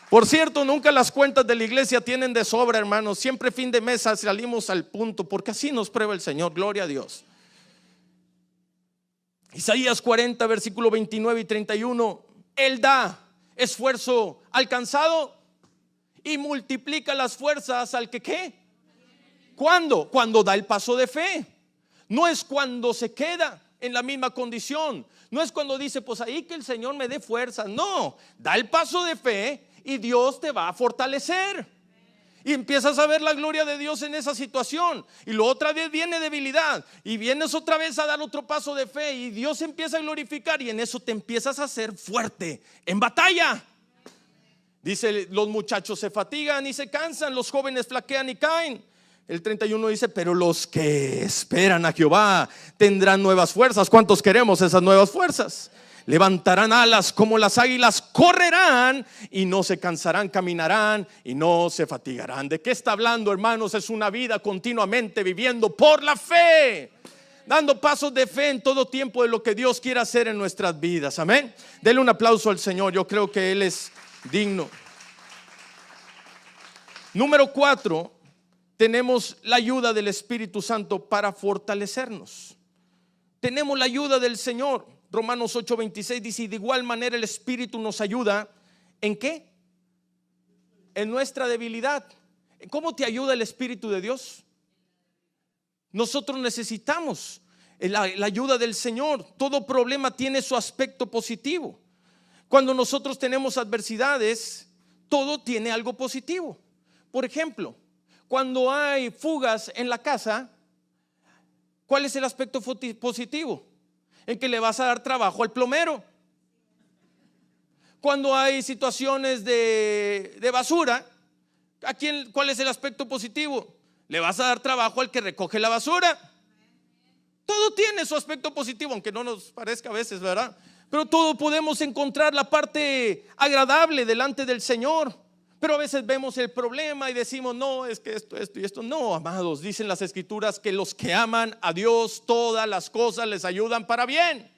Por cierto, nunca las cuentas de la iglesia tienen de sobra, hermanos. Siempre fin de mes salimos al punto, porque así nos prueba el Señor, gloria a Dios. Isaías 40, versículo 29 y 31. Él da esfuerzo alcanzado y multiplica las fuerzas al que ¿qué? ¿Cuándo? Cuando da el paso de fe. No es cuando se queda en la misma condición. No es cuando dice, pues ahí que el Señor me dé fuerza. No, da el paso de fe y Dios te va a fortalecer. Y empiezas a ver la gloria de Dios en esa situación. Y luego otra vez viene debilidad, y vienes otra vez a dar otro paso de fe, y Dios empieza a glorificar, y en eso te empiezas a hacer fuerte en batalla. Dice, los muchachos se fatigan y se cansan, los jóvenes flaquean y caen. El 31 dice, pero los que esperan a Jehová tendrán nuevas fuerzas. ¿Cuántos queremos esas nuevas fuerzas? Levantarán alas como las águilas, correrán y no se cansarán, caminarán y no se fatigarán. ¿De qué está hablando, hermanos? Es una vida continuamente viviendo por la fe, dando pasos de fe en todo tiempo de lo que Dios quiere hacer en nuestras vidas. Amén. Denle un aplauso al Señor, yo creo que Él es digno. Número 4, tenemos la ayuda del Espíritu Santo para fortalecernos. Tenemos la ayuda del Señor. Romanos 8:26 dice, y de igual manera el Espíritu nos ayuda. ¿En qué? En nuestra debilidad. ¿Cómo te ayuda el Espíritu de Dios? Nosotros necesitamos la ayuda del Señor. Todo problema tiene su aspecto positivo. Cuando nosotros tenemos adversidades, todo tiene algo positivo. Por ejemplo, cuando hay fugas en la casa, ¿cuál es el aspecto positivo? En que le vas a dar trabajo al plomero. Cuando hay situaciones de basura, ¿cuál es el aspecto positivo? Le vas a dar trabajo al que recoge la basura. Todo tiene su aspecto positivo, aunque no nos parezca a veces, ¿verdad? Pero todo podemos encontrar la parte agradable delante del Señor. Pero a veces vemos el problema y decimos, no, es que esto y esto. No, amados, dicen las Escrituras que los que aman a Dios, todas las cosas les ayudan para bien.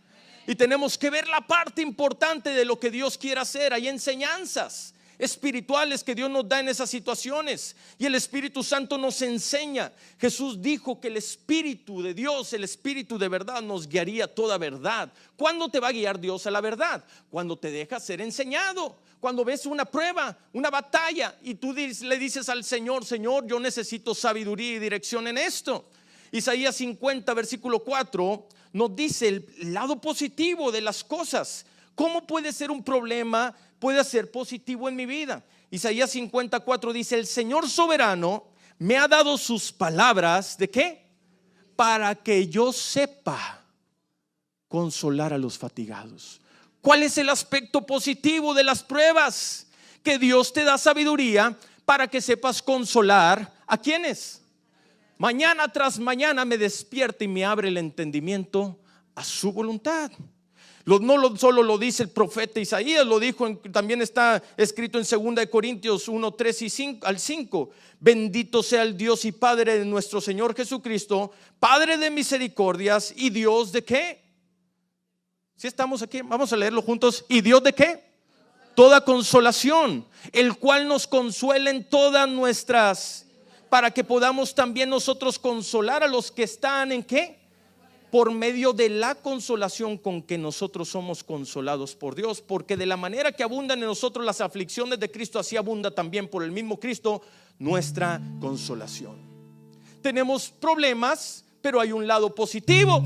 Y tenemos que ver la parte importante de lo que Dios quiere hacer. Hay enseñanzas espirituales que Dios nos da en esas situaciones, y el Espíritu Santo nos enseña. Jesús dijo que el Espíritu de Dios, el Espíritu de verdad, nos guiaría a toda verdad. ¿Cuándo te va a guiar Dios a la verdad? Cuando te dejas ser enseñado. Cuando ves una prueba, una batalla, y tú le dices al Señor, Señor, yo necesito sabiduría y dirección en esto. Isaías 50, versículo 4 nos dice el lado positivo de las cosas. ¿Cómo puede ser un problema? Puede ser positivo en mi vida. Isaías 54 dice, el Señor soberano me ha dado sus palabras. ¿De qué? Para que yo sepa consolar a los fatigados. ¿Cuál es el aspecto positivo de las pruebas? Que Dios te da sabiduría para que sepas consolar ¿a quiénes? Mañana tras mañana me despierta y me abre el entendimiento a su voluntad. No solo lo dice el profeta Isaías, lo dijo también está escrito en 2 Corintios 1, 3 y 5. Bendito sea el Dios y Padre de nuestro Señor Jesucristo, Padre de misericordias y Dios de ¿qué? Si estamos aquí, vamos a leerlo juntos. ¿Y Dios de qué? Toda consolación, el cual nos consuela en todas nuestras, para que podamos también nosotros consolar a los que están ¿en qué? Por medio de la consolación con que nosotros somos consolados por Dios. Porque de la manera que abundan en nosotros las aflicciones de Cristo, así abunda también por el mismo Cristo nuestra consolación. Tenemos problemas, pero hay un lado positivo.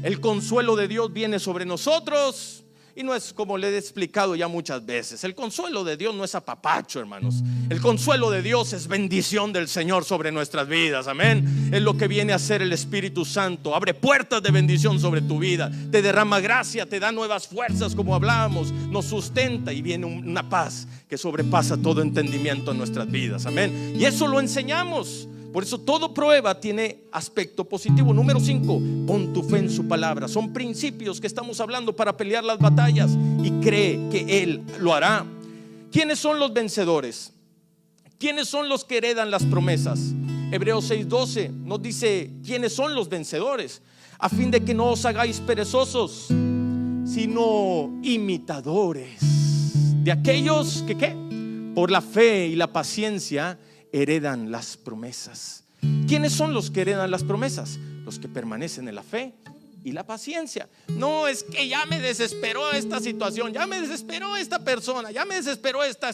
El consuelo de Dios viene sobre nosotros. Y no es como le he explicado ya muchas veces. El consuelo de Dios no es apapacho, hermanos. El consuelo de Dios es bendición del Señor sobre nuestras vidas. Amén. Es lo que viene a hacer el Espíritu Santo. Abre puertas de bendición sobre tu vida. Te derrama gracia, te da nuevas fuerzas, como hablábamos. Nos sustenta y viene una paz que sobrepasa todo entendimiento en nuestras vidas. Amén. Y eso lo enseñamos. Por eso toda prueba tiene aspecto positivo. Número 5, pon tu fe en su palabra. Son principios que estamos hablando para pelear las batallas, y cree que Él lo hará. ¿Quiénes son los vencedores? ¿Quiénes son los que heredan las promesas? Hebreos 6:12 nos dice quiénes son los vencedores. A fin de que no os hagáis perezosos, sino imitadores de aquellos que ¿qué? Por la fe y la paciencia heredan las promesas. ¿Quiénes son los que heredan las promesas? Los que permanecen en la fe y la paciencia. No es que ya me desesperó esta situación, ya me desesperó esta persona, ya me desesperó esta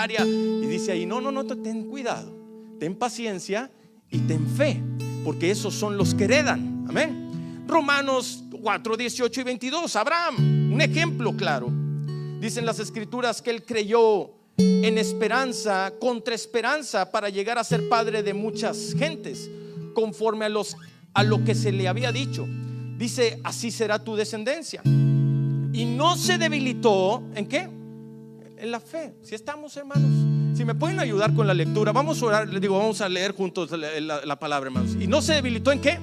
área. Y dice ahí, no, ten cuidado, ten paciencia y ten fe, porque esos son los que heredan. Amén. Romanos 4, 18 y 22. Abraham, un ejemplo claro. Dicen las escrituras que él creyó en esperanza, contra esperanza, para llegar a ser padre de muchas gentes, conforme a lo que se le había dicho. Dice, así será tu descendencia. Y no se debilitó, ¿en qué? En la fe. Si estamos, hermanos, si me pueden ayudar con la lectura, vamos a orar, les digo, vamos a leer juntos la palabra, hermanos. Y no se debilitó, ¿en qué?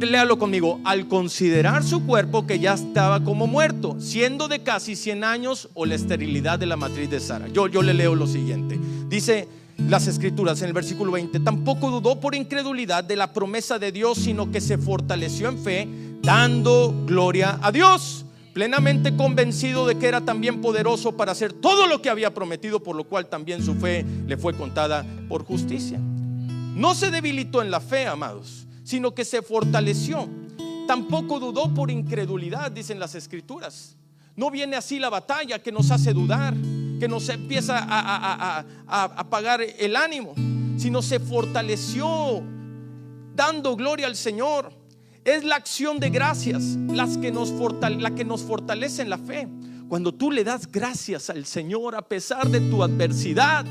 Léalo conmigo. Al considerar su cuerpo que ya estaba como muerto, siendo de casi 100 años, o la esterilidad de la matriz de Sara. Yo le leo lo siguiente. Dice las escrituras en el versículo 20: tampoco dudó por incredulidad de la promesa de Dios, sino que se fortaleció en fe, dando gloria a Dios, plenamente convencido de que era también poderoso para hacer todo lo que había prometido, por lo cual también su fe le fue contada por justicia. No se debilitó en la fe, amados, sino que se fortaleció. Tampoco dudó por incredulidad, dicen las escrituras. No viene así la batalla que nos hace dudar, que nos empieza a apagar el ánimo, sino se fortaleció dando gloria al Señor. Es la acción de gracias la que nos fortalece en la fe. Cuando tú le das gracias al Señor a pesar de tu adversidad,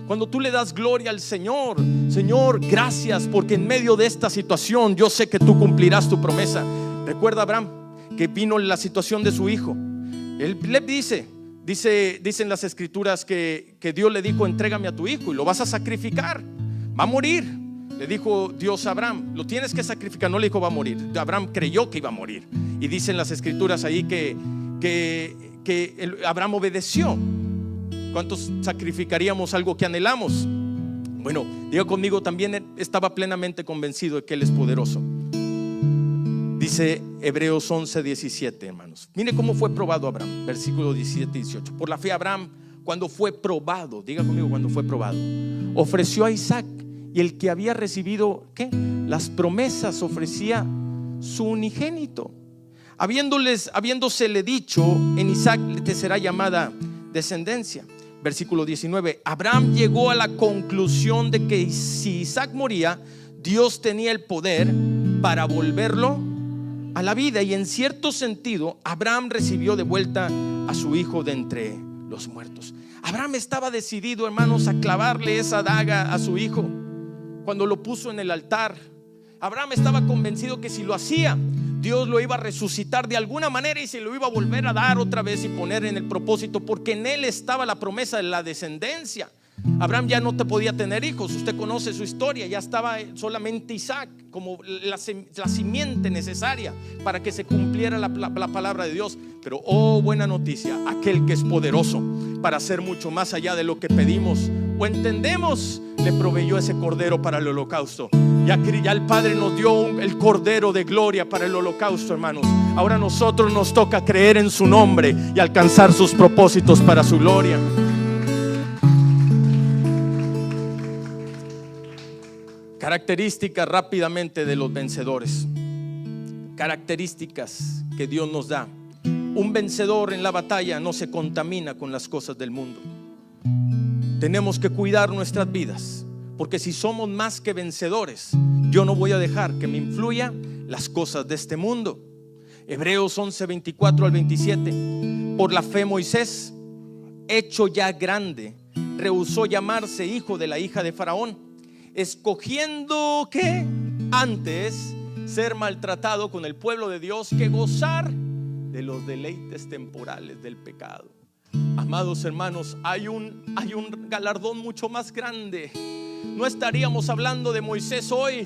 cuando tú le das gloria al Señor, Señor, gracias porque en medio de esta situación yo sé que tú cumplirás tu promesa. Recuerda Abraham que vino la situación de su hijo. Él le dicen las escrituras que Dios le dijo, entrégame a tu hijo y lo vas a sacrificar, va a morir. Le dijo Dios a Abraham, lo tienes que sacrificar. No le dijo va a morir. Abraham creyó que iba a morir. Y dicen las escrituras ahí que Abraham obedeció. ¿Cuántos sacrificaríamos algo que anhelamos? Bueno, diga conmigo, también estaba plenamente convencido de que Él es poderoso. Dice Hebreos 11, 17, hermanos. Mire cómo fue probado Abraham, versículo 17 y 18. Por la fe Abraham, cuando fue probado, diga conmigo, cuando fue probado, ofreció a Isaac. Y el que había recibido ¿qué? Las promesas ofrecía su unigénito, habiéndosele dicho, en Isaac te será llamada descendencia. Versículo 19. Abraham llegó a la conclusión de que si Isaac moría, Dios tenía el poder para volverlo a la vida. Y en cierto sentido, Abraham recibió de vuelta a su hijo de entre los muertos. Abraham estaba decidido, hermanos, a clavarle esa daga a su hijo. Cuando lo puso en el altar, Abraham estaba convencido que si lo hacía, Dios lo iba a resucitar de alguna manera y se lo iba a volver a dar otra vez y poner en el propósito, porque en él estaba la promesa de la descendencia. Abraham ya no te podía tener hijos, usted conoce su historia, ya estaba solamente Isaac como la simiente necesaria para que se cumpliera la palabra de Dios. Pero oh, buena noticia, aquel que es poderoso para hacer mucho más allá de lo que pedimos o entendemos, le proveyó ese cordero para el holocausto. Ya el Padre nos dio el cordero de gloria para el holocausto, hermanos. Ahora a nosotros nos toca creer en su nombre y alcanzar sus propósitos para su gloria. Características rápidamente de los vencedores. Características que Dios nos da. Un vencedor en la batalla no se contamina con las cosas del mundo. Tenemos que cuidar nuestras vidas, porque si somos más que vencedores, yo no voy a dejar que me influya las cosas de este mundo. Hebreos 11, 24 al 27. Por la fe Moisés, hecho ya grande, rehusó llamarse hijo de la hija de Faraón, escogiendo que antes ser maltratado con el pueblo de Dios que gozar de los deleites temporales del pecado. Amados hermanos, hay un galardón mucho más grande. No estaríamos hablando de Moisés hoy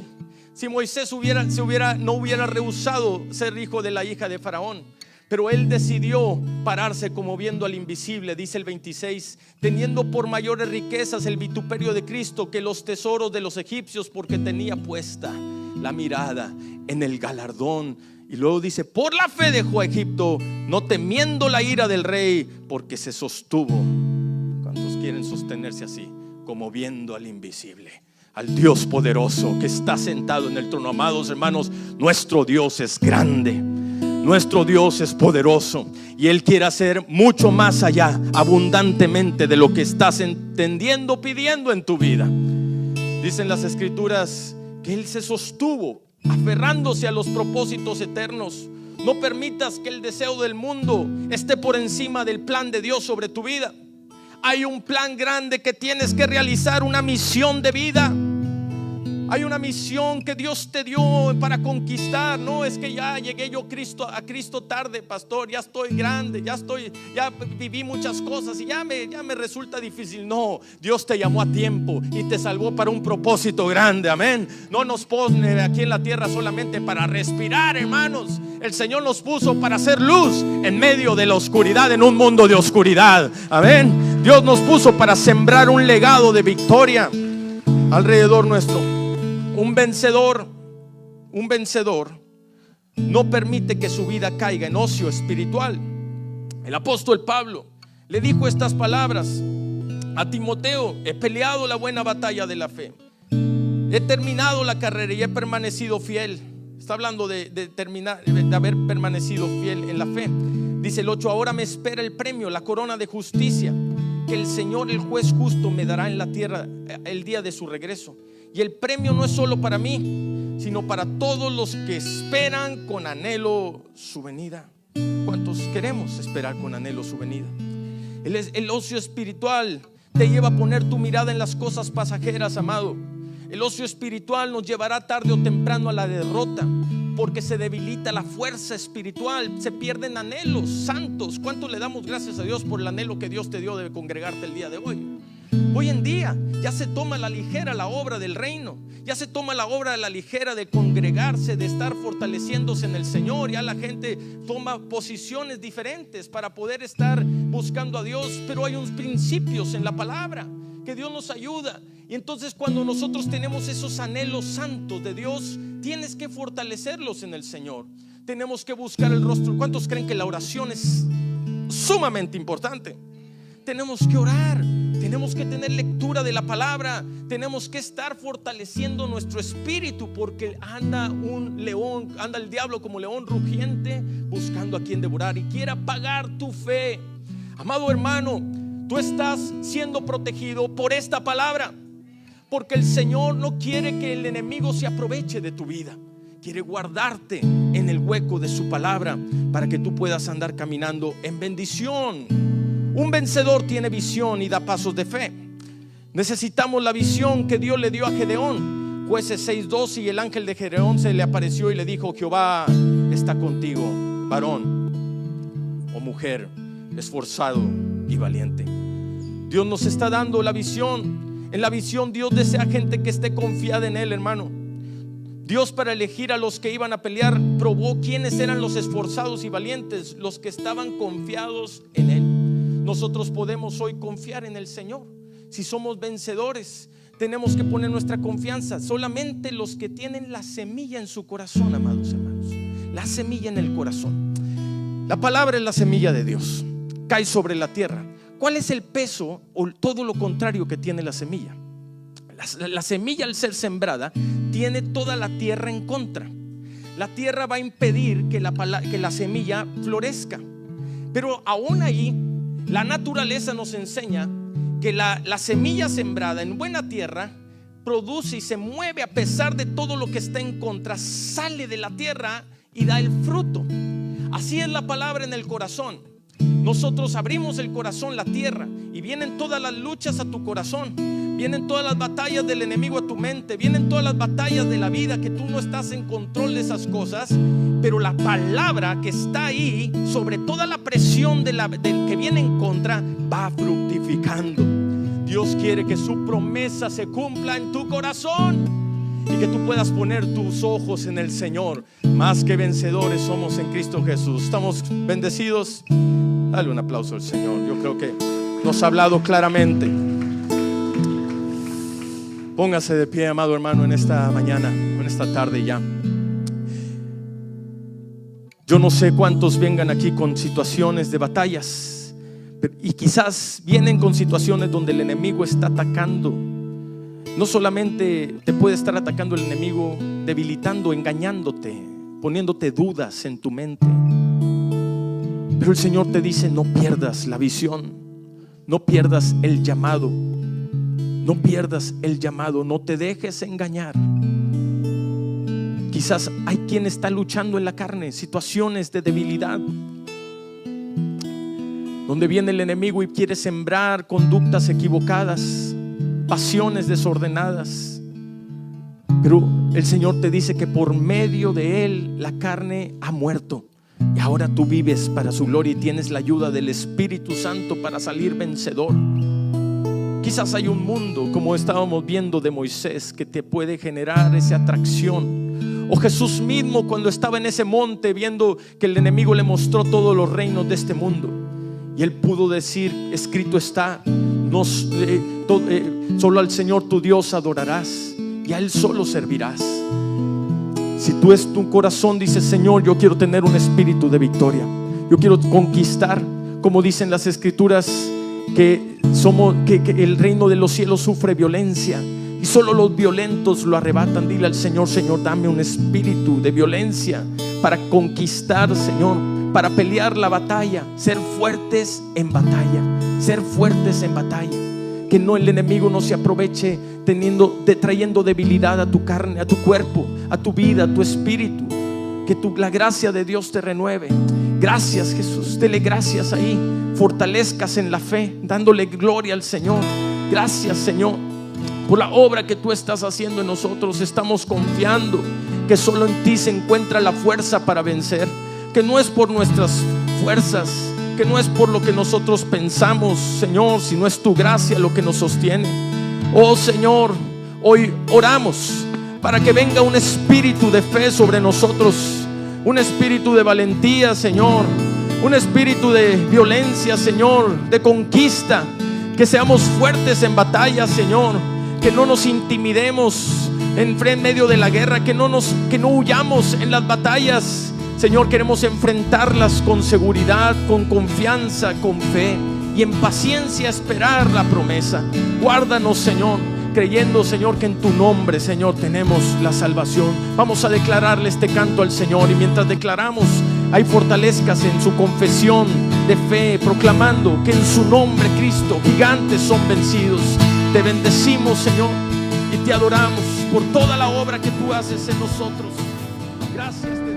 si Moisés no hubiera rehusado ser hijo de la hija de Faraón. Pero él decidió pararse como viendo al invisible, dice el 26, teniendo por mayores riquezas el vituperio de Cristo que los tesoros de los egipcios, porque tenía puesta la mirada en el galardón. Y luego dice, por la fe dejó a Egipto, no temiendo la ira del rey, porque se sostuvo. ¿Cuántos quieren sostenerse así? Como viendo al invisible, al Dios poderoso que está sentado en el trono. Amados hermanos, nuestro Dios es grande. Nuestro Dios es poderoso y Él quiere hacer mucho más allá, abundantemente, de lo que estás entendiendo, pidiendo en tu vida. Dicen las escrituras que Él se sostuvo aferrándose a los propósitos eternos. No permitas que el deseo del mundo esté por encima del plan de Dios sobre tu vida. Hay un plan grande que tienes que realizar, una misión de vida. Hay una misión que Dios te dio para conquistar. No es que ya llegué yo a Cristo tarde, pastor, ya estoy grande, ya viví muchas cosas y ya me resulta difícil. No, Dios te llamó a tiempo y te salvó para un propósito grande, amén. No nos pone aquí en la tierra solamente para respirar, hermanos. El Señor nos puso para hacer luz en medio de la oscuridad, en un mundo de oscuridad, amén. Dios nos puso para sembrar un legado de victoria alrededor nuestro. Un vencedor no permite que su vida caiga en ocio espiritual. El apóstol Pablo le dijo estas palabras a Timoteo: he peleado la buena batalla de la fe, he terminado la carrera y he permanecido fiel. Está hablando de haber permanecido fiel en la fe. Dice el 8: ahora me espera el premio, la corona de justicia, que el Señor, el juez justo, me dará en la tierra el día de su regreso. Y el premio no es solo para mí, sino para todos los que esperan con anhelo su venida. ¿Cuántos queremos esperar con anhelo su venida? El ocio espiritual te lleva a poner tu mirada en las cosas pasajeras, amado. El ocio espiritual nos llevará tarde o temprano a la derrota, porque se debilita la fuerza espiritual, se pierden anhelos santos. ¿Cuánto le damos gracias a Dios por el anhelo que Dios te dio de congregarte el día de hoy? Hoy en día ya se toma a la ligera la obra del reino, ya se toma la obra a la ligera de congregarse, de estar fortaleciéndose en el Señor. Ya la gente toma posiciones diferentes para poder estar buscando a Dios, pero hay unos principios en la palabra que Dios nos ayuda. Y entonces, cuando nosotros tenemos esos anhelos santos de Dios, tienes que fortalecerlos en el Señor. Tenemos que buscar el rostro. ¿Cuántos creen que la oración es sumamente importante? Tenemos que orar, tenemos que tener lectura de la palabra, tenemos que estar fortaleciendo nuestro espíritu, porque anda el diablo como león rugiente buscando a quien devorar y quiere apagar tu fe. Amado hermano, tú estás siendo protegido por esta palabra, porque el Señor no quiere que el enemigo se aproveche de tu vida. Quiere guardarte en el hueco de su palabra para que tú puedas andar caminando en bendición. Un vencedor tiene visión y da pasos de fe. Necesitamos la visión que Dios le dio a Gedeón. Jueces 6:12: y el ángel de Gedeón se le apareció y le dijo: Jehová está contigo, varón o mujer esforzado y valiente. Dios nos está dando la visión. En la visión Dios desea gente que esté confiada en Él, hermano. Dios, para elegir a los que iban a pelear, probó quiénes eran los esforzados y valientes, los que estaban confiados en Él. Nosotros podemos hoy confiar en el Señor. Si somos vencedores, tenemos que poner nuestra confianza. Solamente los que tienen la semilla en su corazón, amados hermanos, la semilla en el corazón. La palabra es la semilla de Dios, cae sobre la tierra. ¿Cuál es el peso o todo lo contrario que tiene la semilla? La semilla, al ser sembrada, tiene toda la tierra en contra. La tierra va a impedir que la semilla florezca. Pero aún ahí, la naturaleza nos enseña que la semilla sembrada en buena tierra produce y se mueve a pesar de todo lo que está en contra. Sale de la tierra y da el fruto. Así es la palabra en el corazón. Nosotros abrimos el corazón, la tierra, y vienen todas las luchas a tu corazón, vienen todas las batallas del enemigo a tu mente, vienen todas las batallas de la vida, que tú no estás en control de esas cosas. Pero la palabra que está ahí, sobre toda la presión del que viene en contra, va fructificando. Dios quiere que su promesa se cumpla en tu corazón. y que tú puedas poner tus ojos en el Señor. Más que vencedores somos en Cristo Jesús. ¿Estamos bendecidos? Dale un aplauso al Señor. Yo creo que nos ha hablado claramente. Póngase de pie, amado hermano, en esta mañana, en esta tarde ya. Yo no sé cuántos vengan aquí con situaciones de batallas, y quizás vienen con situaciones donde el enemigo está atacando. No solamente te puede estar atacando el enemigo, debilitando, engañándote, poniéndote dudas en tu mente, pero el Señor te dice: no pierdas la visión, no pierdas el llamado, no pierdas el llamado, no te dejes engañar. Quizás hay quien está luchando en la carne, situaciones de debilidad, donde viene el enemigo y quiere sembrar conductas equivocadas, pasiones desordenadas. Pero el Señor te dice que por medio de Él la carne ha muerto, y ahora tú vives para su gloria y tienes la ayuda del Espíritu Santo para salir vencedor. Quizás hay un mundo, como estábamos viendo de Moisés, que te puede generar esa atracción. O Jesús mismo, cuando estaba en ese monte, viendo que el enemigo le mostró todos los reinos de este mundo, y él pudo decir: escrito está, solo al Señor tu Dios adorarás, y a Él solo servirás. Si tú en tu corazón dices: Señor, yo quiero tener un espíritu de victoria, yo quiero conquistar, como dicen las Escrituras, que el reino de los cielos sufre violencia y solo los violentos lo arrebatan. Dile al Señor: Señor, dame un espíritu de violencia para conquistar, Señor, para pelear la batalla, ser fuertes en batalla, ser fuertes en batalla. Que no, el enemigo no se aproveche trayendo debilidad a tu carne, a tu cuerpo, a tu vida, a tu espíritu. Que la gracia de Dios te renueve. Gracias, Jesús, dele gracias ahí. Fortalezcas en la fe, dándole gloria al Señor. Gracias, Señor, por la obra que tú estás haciendo en nosotros. Estamos confiando que solo en ti se encuentra la fuerza para vencer, que no es por nuestras fuerzas, que no es por lo que nosotros pensamos, Señor, sino es tu gracia lo que nos sostiene. Oh Señor, hoy oramos para que venga un espíritu de fe sobre nosotros, un espíritu de valentía, Señor, un espíritu de violencia, Señor, de conquista. Que seamos fuertes en batalla, Señor, que no nos intimidemos en medio de la guerra, que no huyamos en las batallas. Señor, queremos enfrentarlas con seguridad, con confianza, con fe, y en paciencia esperar la promesa. Guárdanos, Señor, creyendo, Señor, que en tu nombre, Señor, tenemos la salvación. Vamos a declararle este canto al Señor, y mientras declaramos, hay fortalezcas en su confesión de fe, proclamando que en su nombre, Cristo, gigantes son vencidos. Te bendecimos, Señor, y te adoramos por toda la obra que tú haces en nosotros. Gracias.